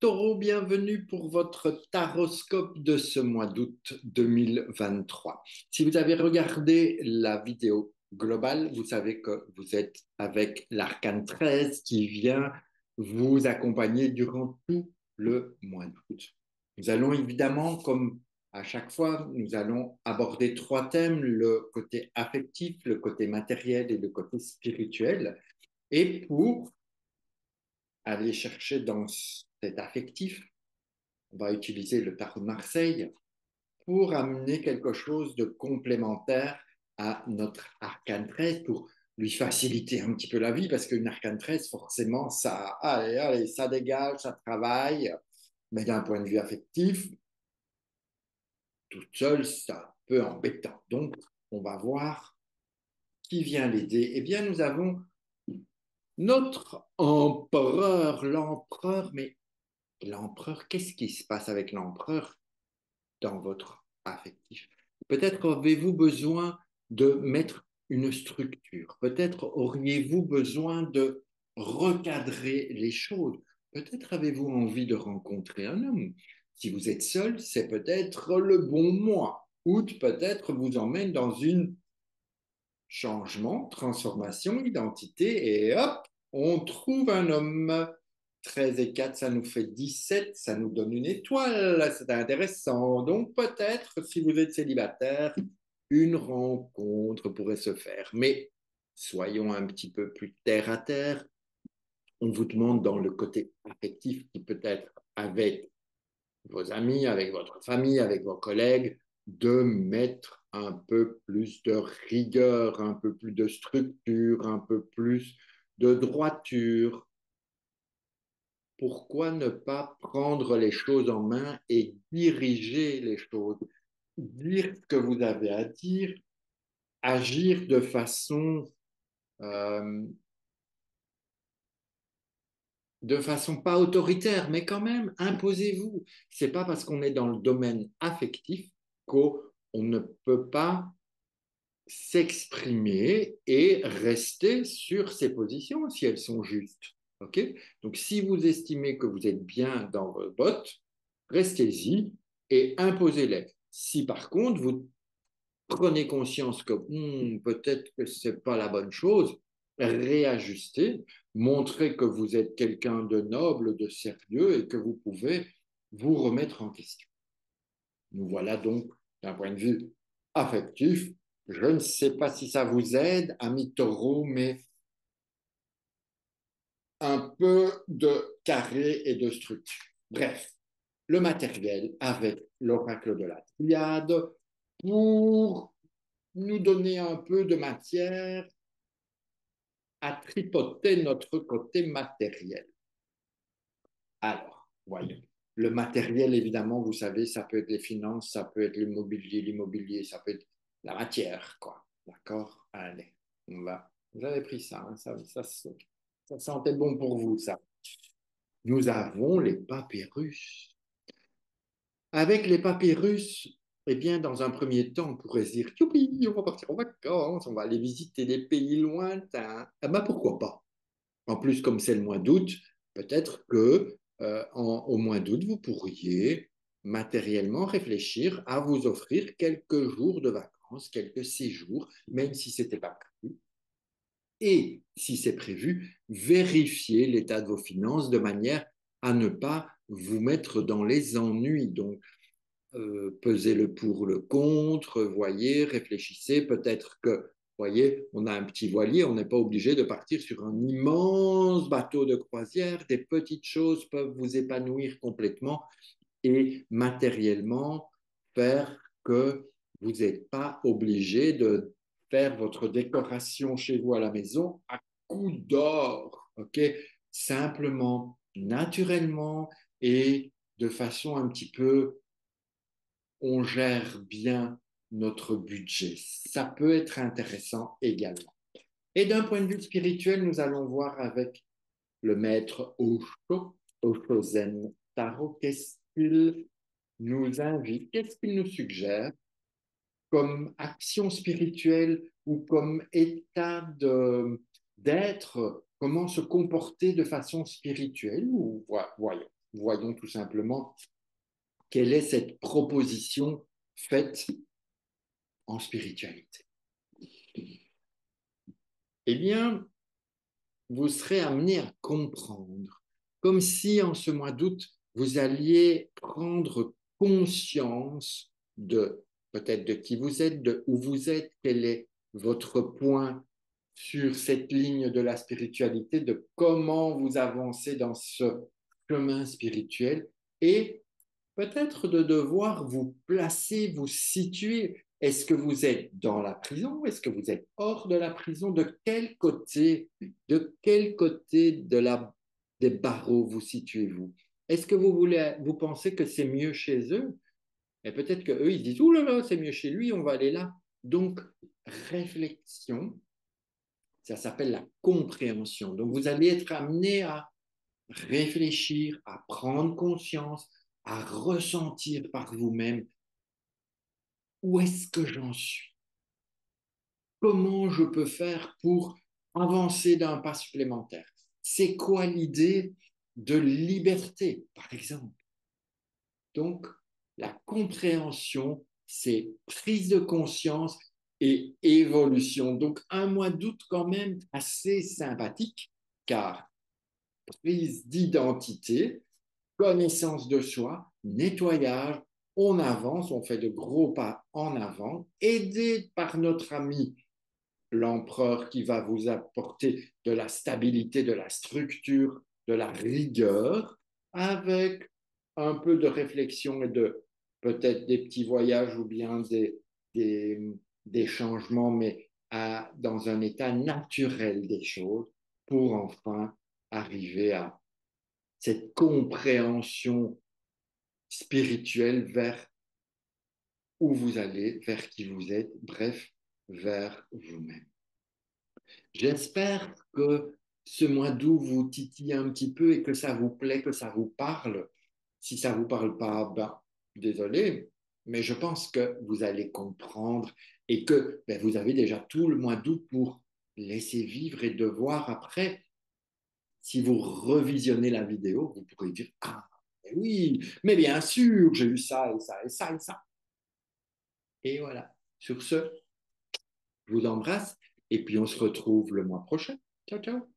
Taureau, bienvenue pour votre taroscope de ce mois d'août 2023. Si vous avez regardé la vidéo globale, vous savez que vous êtes avec l'arcane 13 qui vient vous accompagner durant tout le mois d'août. Nous allons évidemment, comme à chaque fois, nous allons aborder trois thèmes, le côté affectif, le côté matériel et le côté spirituel. Et pour aller chercher dans cet affectif, on va utiliser le tarot de Marseille pour amener quelque chose de complémentaire à notre arcane 13 pour lui faciliter un petit peu la vie, parce qu'une arcane 13, forcément, ça, allez, ça dégage, ça travaille, mais d'un point de vue affectif, toute seule, c'est un peu embêtant. Donc, on va voir qui vient l'aider. Eh bien, nous avons notre empereur, l'empereur, mais l'empereur, qu'est-ce qui se passe avec l'empereur dans votre affectif? Peut-être avez-vous besoin de mettre une structure. Peut-être auriez-vous besoin de recadrer les choses. Peut-être avez-vous envie de rencontrer un homme. Si vous êtes seul, c'est peut-être le bon mois. Août peut-être vous emmène dans une changement, transformation, identité, et hop, on trouve un homme. 13 et 4, ça nous fait 17, ça nous donne une étoile, c'est intéressant. Donc peut-être, si vous êtes célibataire, une rencontre pourrait se faire. Mais soyons un petit peu plus terre à terre. On vous demande dans le côté affectif, qui peut être avec vos amis, avec votre famille, avec vos collègues, de mettre un peu plus de rigueur, un peu plus de structure, un peu plus de droiture. Pourquoi ne pas prendre les choses en main et diriger les choses? Dire ce que vous avez à dire, agir euh, de façon pas autoritaire, mais quand même, imposez-vous. C'est pas parce qu'on est dans le domaine affectif qu'on ne peut pas s'exprimer et rester sur ses positions si elles sont justes. OK? Donc, si vous estimez que vous êtes bien dans vos bottes, restez-y et imposez-les. Si par contre, vous prenez conscience que peut-être que ce n'est pas la bonne chose, réajustez, montrez que vous êtes quelqu'un de noble, de sérieux et que vous pouvez vous remettre en question. Nous voilà donc, d'un point de vue affectif, je ne sais pas si ça vous aide, ami taureau, mais un peu de carré et de structure. Bref, le matériel avec l'oracle de la triade pour nous donner un peu de matière à tripoter notre côté matériel. Alors, voyons. Le matériel, évidemment, vous savez, ça peut être les finances, ça peut être l'immobilier, ça peut être la matière, quoi. D'accord? Allez, on va. Vous avez pris ça, hein, ça sentait bon pour vous, ça. Nous avons les papyrus. Avec les papyrus, eh bien, dans un premier temps, on pourrait se dire, youpi, on va partir en vacances, on va aller visiter des pays lointains. Eh ben, pourquoi pas? En plus, comme c'est le mois d'août, peut-être que au mois d'août, vous pourriez matériellement réfléchir à vous offrir quelques jours de vacances, quelques séjours, même si ce n'était pas prévu. Et si c'est prévu, vérifiez l'état de vos finances de manière à ne pas vous mettre dans les ennuis. Donc, pesez le pour, le contre, voyez, réfléchissez. Peut-être que, voyez, on a un petit voilier, on n'est pas obligé de partir sur un immense bateau de croisière. Des petites choses peuvent vous épanouir complètement et matériellement faire que vous n'êtes pas obligé de faire votre décoration chez vous à la maison à coups d'or, ok? Simplement, naturellement et de façon un petit peu on gère bien notre budget. Ça peut être intéressant également. Et d'un point de vue spirituel, nous allons voir avec le maître Osho, Osho Zen Taro, qu'est-ce qu'il nous invite, qu'est-ce qu'il nous suggère comme action spirituelle ou comme état d'être, comment se comporter de façon spirituelle, ou voyons. voyons tout simplement quelle est cette proposition faite en spiritualité. Eh bien, vous serez amené à comprendre, comme si en ce mois d'août, vous alliez prendre conscience de peut-être de qui vous êtes, de où vous êtes, quel est votre point sur cette ligne de la spiritualité, de comment vous avancez dans ce chemin spirituel et peut-être de devoir vous placer, vous situer. Est-ce que vous êtes dans la prison? Est-ce que vous êtes hors de la prison? Des barreaux vous situez-vous? Est-ce que vous pensez que c'est mieux chez eux? Et peut-être qu'eux, ils disent, ouh là là, c'est mieux chez lui, on va aller là. Donc, réflexion, ça s'appelle la compréhension. Donc, vous allez être amené à réfléchir, à prendre conscience, à ressentir par vous-même où est-ce que j'en suis? Comment je peux faire pour avancer d'un pas supplémentaire? C'est quoi l'idée de liberté, par exemple? Donc, la compréhension, c'est prise de conscience et évolution. Donc, un mois d'août quand même assez sympathique, car prise d'identité, connaissance de soi, nettoyage, on avance, on fait de gros pas en avant, aidé par notre ami l'empereur qui va vous apporter de la stabilité, de la structure, de la rigueur, avec un peu de réflexion et de peut-être des petits voyages ou bien des changements, mais dans un état naturel des choses pour enfin arriver à cette compréhension spirituelle vers où vous allez, vers qui vous êtes, bref, vers vous-même. J'espère que ce mois d'août vous titille un petit peu et que ça vous plaît, que ça vous parle. Si ça ne vous parle pas, ben, désolé, mais je pense que vous allez comprendre et que ben, vous avez déjà tout le mois d'août pour laisser vivre et de voir après. Si vous revisionnez la vidéo, vous pourrez dire ah, oui, mais bien sûr, j'ai eu ça et ça et ça et ça. Et voilà. Sur ce, je vous embrasse et puis on se retrouve le mois prochain. Ciao, ciao.